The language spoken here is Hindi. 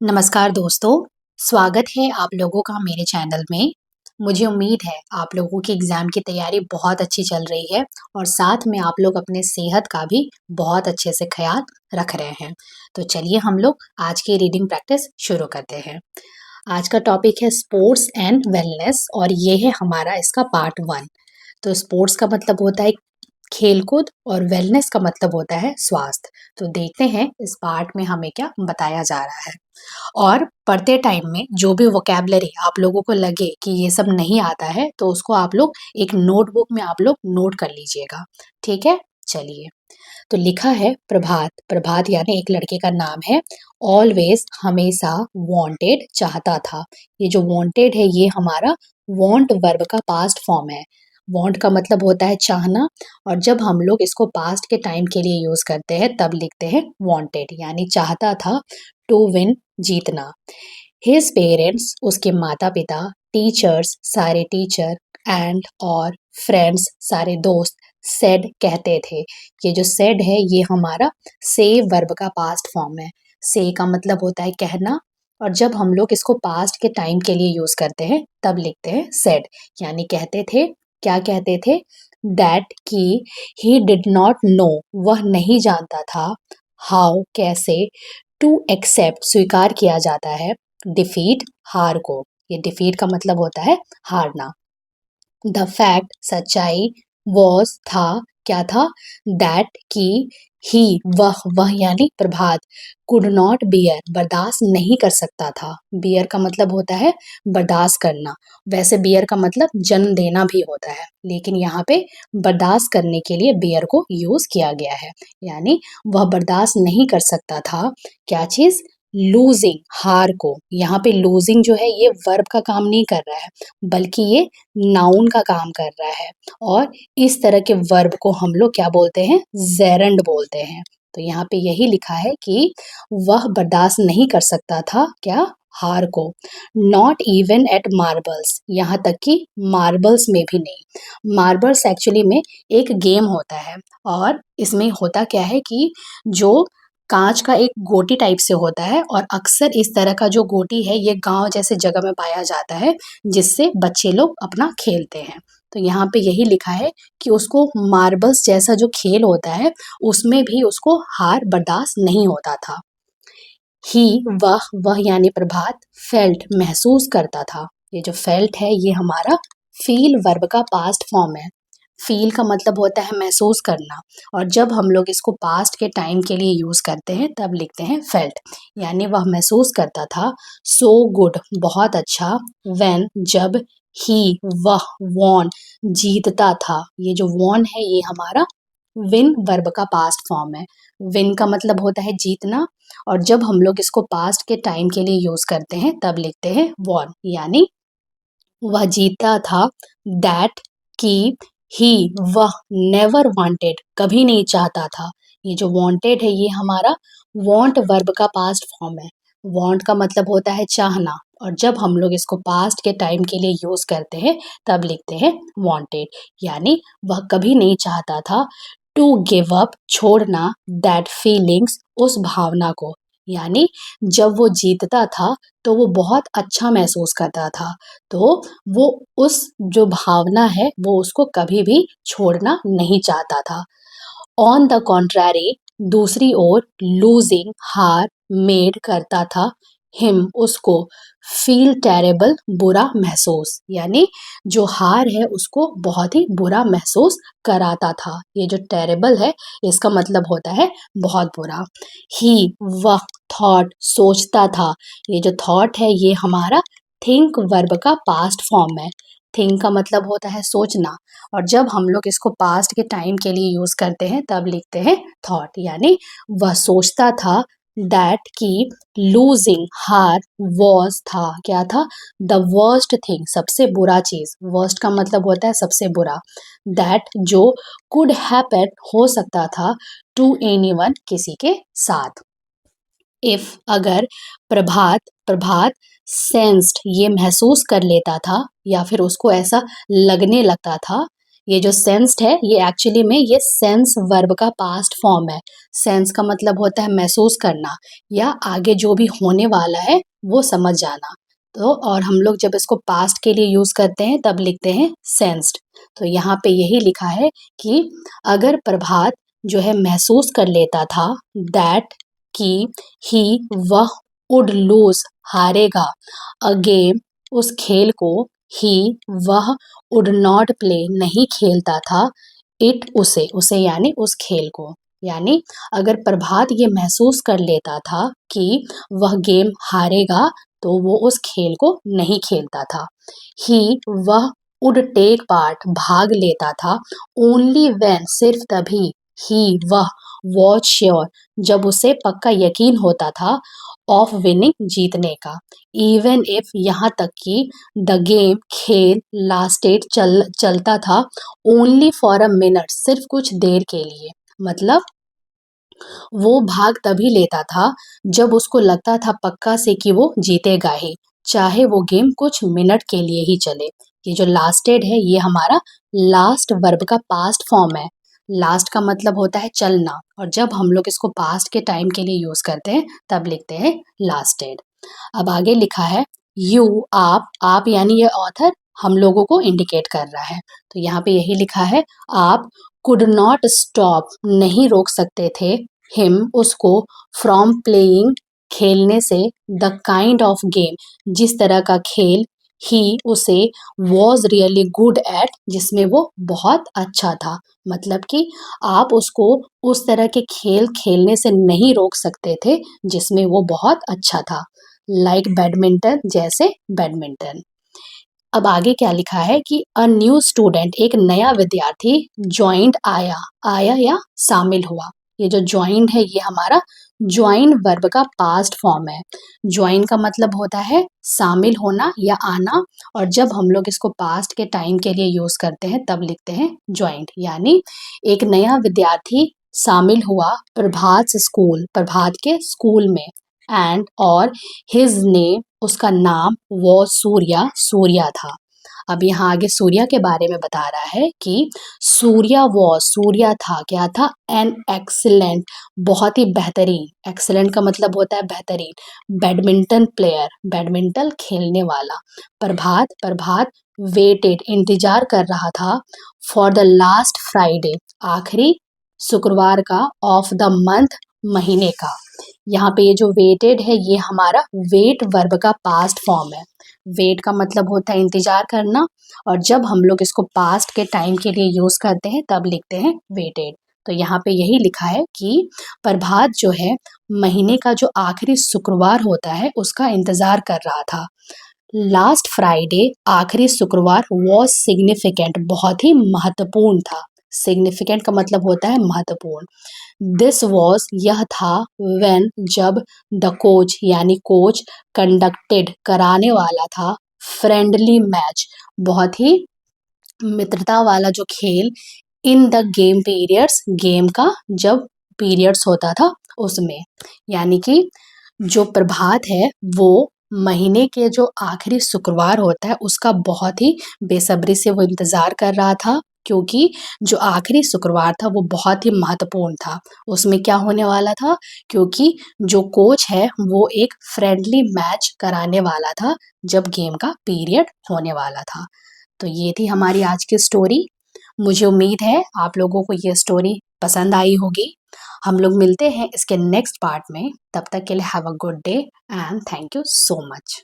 नमस्कार दोस्तों, स्वागत है आप लोगों का मेरे चैनल में। मुझे उम्मीद है आप लोगों की एग्ज़ाम की तैयारी बहुत अच्छी चल रही है और साथ में आप लोग अपने सेहत का भी बहुत अच्छे से ख्याल रख रहे हैं। तो चलिए हम लोग आज की रीडिंग प्रैक्टिस शुरू करते हैं। आज का टॉपिक है स्पोर्ट्स एंड वेलनेस और ये है हमारा इसका पार्ट 1। तो स्पोर्ट्स का मतलब होता है खेलकूद और वेलनेस का मतलब होता है स्वास्थ्य। तो देखते हैं इस पार्ट में हमें क्या बताया जा रहा है। और पढ़ते टाइम में जो भी वोकैबलरी आप लोगों को लगे कि ये सब नहीं आता है तो उसको आप लोग एक नोटबुक में आप लोग नोट कर लीजिएगा। ठीक है, चलिए। तो लिखा है प्रभात। प्रभात यानी एक लड़के का नाम है। ऑलवेज हमेशा वांटेड चाहता था। ये जो वांटेड है ये हमारा वांट वर्ब का पास्ट फॉर्म है। वांट का मतलब होता है चाहना और जब हम लोग इसको पास्ट के टाइम के लिए यूज करते हैं तब लिखते हैं वांटेड यानी चाहता था। टू विन जीतना। हिज पेरेंट्स उसके माता पिता, टीचर्स सारे टीचर, एंड और फ्रेंड्स सारे दोस्त, सेड कहते थे। ये जो सेड है ये हमारा से वर्ब का पास्ट फॉर्म है। से का मतलब होता है कहना और जब हम लोग इसको पास्ट के टाइम के लिए यूज करते हैं तब लिखते हैं सेड यानी कहते थे। क्या कहते थे? दैट कि ही डिड नॉट नो वह नहीं जानता था। हाउ कैसे। टू एक्सेप्ट स्वीकार किया जाता है। डिफीट हार को। ये डिफीट का मतलब होता है हारना। द फैक्ट सच्चाई। वॉज था क्या था? दैट की ही वह यानी प्रभात कुड नॉट बियर बर्दाश्त नहीं कर सकता था। बियर का मतलब होता है बर्दाश्त करना। वैसे बियर का मतलब जन्म देना भी होता है लेकिन यहाँ पे बर्दाश्त करने के लिए बियर को यूज किया गया है। यानी वह बर्दाश्त नहीं कर सकता था क्या चीज? लूजिंग हार को। यहाँ पे लूजिंग जो है ये वर्ब का काम नहीं कर रहा है बल्कि ये नाउन का काम कर रहा है और इस तरह के वर्ब को हम लोग क्या बोलते हैं? जेरंड बोलते हैं। तो यहाँ पे यही लिखा है कि वह बर्दाश्त नहीं कर सकता था क्या? हार को। नॉट इवन एट मार्बल्स यहाँ तक कि मार्बल्स में भी नहीं। मार्बल्स एक्चुअली में एक गेम होता है और इसमें होता क्या है कि जो कांच का एक गोटी टाइप से होता है और अक्सर इस तरह का जो गोटी है ये गांव जैसे जगह में पाया जाता है जिससे बच्चे लोग अपना खेलते हैं। तो यहाँ पे यही लिखा है कि उसको मार्बल्स जैसा जो खेल होता है उसमें भी उसको हार बर्दाश्त नहीं होता था। ही वह यानी प्रभात फेल्ट महसूस करता था। ये जो फेल्ट है ये हमारा फील वर्ब का पास्ट फॉर्म है। फील का मतलब होता है महसूस करना और जब हम लोग इसको पास्ट के टाइम के लिए यूज करते हैं तब लिखते हैं फेल्ट यानी वह महसूस करता था। सो गुड बहुत अच्छा। व्हेन जब। ही वह वॉन जीतता था। ये जो वॉन है ये हमारा विन वर्ब का पास्ट फॉर्म है। विन का मतलब होता है जीतना और जब हम लोग इसको पास्ट के टाइम के लिए यूज करते हैं तब लिखते हैं वॉन यानी वह जीता था। दैट की ही वह नेवर वांटेड कभी नहीं चाहता था। ये जो वांटेड है ये हमारा वांट वर्ब का पास्ट फॉर्म है। वांट का मतलब होता है चाहना और जब हम लोग इसको पास्ट के टाइम के लिए यूज करते हैं तब लिखते हैं वांटेड यानी वह कभी नहीं चाहता था। टू गिव अप छोड़ना दैट फीलिंग्स उस भावना को। यानी जब वो जीतता था तो वो बहुत अच्छा महसूस करता था तो वो उस जो भावना है वो उसको कभी भी छोड़ना नहीं चाहता था। ऑन द कॉन्ट्ररी दूसरी ओर लूजिंग हार मेड करता था हिम उसको फील टेरेबल बुरा महसूस यानी जो हार है उसको बहुत ही बुरा महसूस कराता था। ये जो टेरेबल है इसका मतलब होता है बहुत बुरा। ही वह थॉट सोचता था। ये जो थॉट है ये हमारा थिंक वर्ब का पास्ट फॉर्म है। थिंक का मतलब होता है सोचना और जब हम लोग इसको पास्ट के टाइम के लिए यूज करते हैं तब लिखते हैं थॉट यानी वह सोचता था। दैट की लूजिंग हार वॉज था क्या था? द वर्स्ट थिंग सबसे बुरा चीज। वर्स्ट का मतलब होता है सबसे बुरा। दैट जो कुड हैपन हो सकता था टू एनीवन किसी के साथ। इफ अगर प्रभात प्रभात सेंस्ड ये महसूस कर लेता था या फिर उसको ऐसा लगने लगता था ये जो सेंस्ड है ये एक्चुअली में ये सेंस वर्ब का पास्ट फॉर्म है। सेंस का मतलब होता है महसूस करना या आगे जो भी होने वाला है वो समझ जाना। तो और हम लोग जब इसको पास्ट के लिए यूज करते हैं तब लिखते हैं सेंस्ड। तो यहाँ पे यही लिखा है कि अगर प्रभात जो है महसूस कर लेता था दैट कि ही वह वुड लूज हारेगा अ गेम उस खेल को ही वह वुड नॉट प्ले नहीं खेलता था इट उसे उसे यानी उस खेल को। यानी अगर प्रभात ये महसूस कर लेता था कि वह गेम हारेगा तो वो उस खेल को नहीं खेलता था। ही वह वुड टेक पार्ट भाग लेता था ओनली व्हेन सिर्फ तभी ही वह वॉज श्योर जब उसे पक्का यकीन होता था ऑफ विनिंग जीतने का इवन इफ यहाँ तक कि द गेम खेल लास्टेड चलता था ओनली फॉर अ मिनट सिर्फ कुछ देर के लिए। मतलब वो भाग तभी लेता था जब उसको लगता था पक्का से कि वो जीतेगा ही, चाहे वो गेम कुछ मिनट के लिए ही चले। ये जो लास्टेड है ये हमारा लास्ट वर्ब का पास्ट फॉर्म है। लास्ट का मतलब होता है चलना और जब हम लोग इसको पास्ट के टाइम के लिए यूज करते हैं तब लिखते हैं लास्टेड। अब आगे लिखा है यू आप यानी ये ऑथर हम लोगों को इंडिकेट कर रहा है। तो यहाँ पे यही लिखा है आप कुड नॉट स्टॉप नहीं रोक सकते थे हिम उसको फ्रॉम प्लेइंग खेलने से द काइंड ऑफ गेम जिस तरह का खेल ही उसे वॉज रियली गुड एट जिसमें वो बहुत अच्छा था। मतलब कि आप उसको उस तरह के खेल खेलने से नहीं रोक सकते थे जिसमें वो बहुत अच्छा था। लाइक बैडमिंटन जैसे बैडमिंटन। अब आगे क्या लिखा है कि अ न्यू स्टूडेंट एक नया विद्यार्थी ज्वाइंट आया आया या शामिल हुआ। ये जो ज्वाइंट है ये हमारा ज्वाइन वर्ब का पास्ट फॉर्म है। ज्वाइन का मतलब होता है शामिल होना या आना और जब हम लोग इसको पास्ट के टाइम के लिए यूज करते हैं तब लिखते हैं ज्वाइंट। यानी एक नया विद्यार्थी शामिल हुआ प्रभात के स्कूल में एंड और हिज नेम उसका नाम वो सूर्या था। अब यहाँ आगे सूर्या के बारे में बता रहा है कि सूर्या था क्या था एन एक्सीलेंट बहुत ही बेहतरीन। एक्सीलेंट का मतलब होता है बेहतरीन बैडमिंटन प्लेयर बैडमिंटन खेलने वाला। प्रभात वेटेड इंतजार कर रहा था फॉर द लास्ट फ्राइडे आखिरी शुक्रवार का ऑफ द मंथ महीने का। यहाँ पे ये जो वेटेड है ये हमारा वेट वर्ब का पास्ट फॉर्म है। वेट का मतलब होता है इंतजार करना और जब हम लोग इसको पास्ट के टाइम के लिए यूज करते हैं तब लिखते हैं वेटेड। तो यहाँ पे यही लिखा है कि प्रभात जो है महीने का जो आखिरी शुक्रवार होता है उसका इंतजार कर रहा था। लास्ट फ्राइडे आखिरी शुक्रवार वॉज सिग्निफिकेंट बहुत ही महत्वपूर्ण था। सिग्निफिकेंट का मतलब होता है महत्वपूर्ण। दिस वॉज यह था व्हेन जब द कोच यानी कोच कंडक्टेड कराने वाला था फ्रेंडली मैच बहुत ही मित्रता वाला जो खेल in the game periods game का जब पीरियड्स होता था उसमें। यानी कि जो प्रभात है वो महीने के जो आखिरी शुक्रवार होता है उसका बहुत ही बेसब्री से वो इंतजार कर रहा था क्योंकि जो आखिरी शुक्रवार था वो बहुत ही महत्वपूर्ण था। उसमें क्या होने वाला था क्योंकि जो कोच है वो एक फ्रेंडली मैच कराने वाला था जब गेम का पीरियड होने वाला था। तो ये थी हमारी आज की स्टोरी। मुझे उम्मीद है आप लोगों को ये स्टोरी पसंद आई होगी। हम लोग मिलते हैं इसके नेक्स्ट पार्ट में। तब तक के लिए have a good day and thank you so much.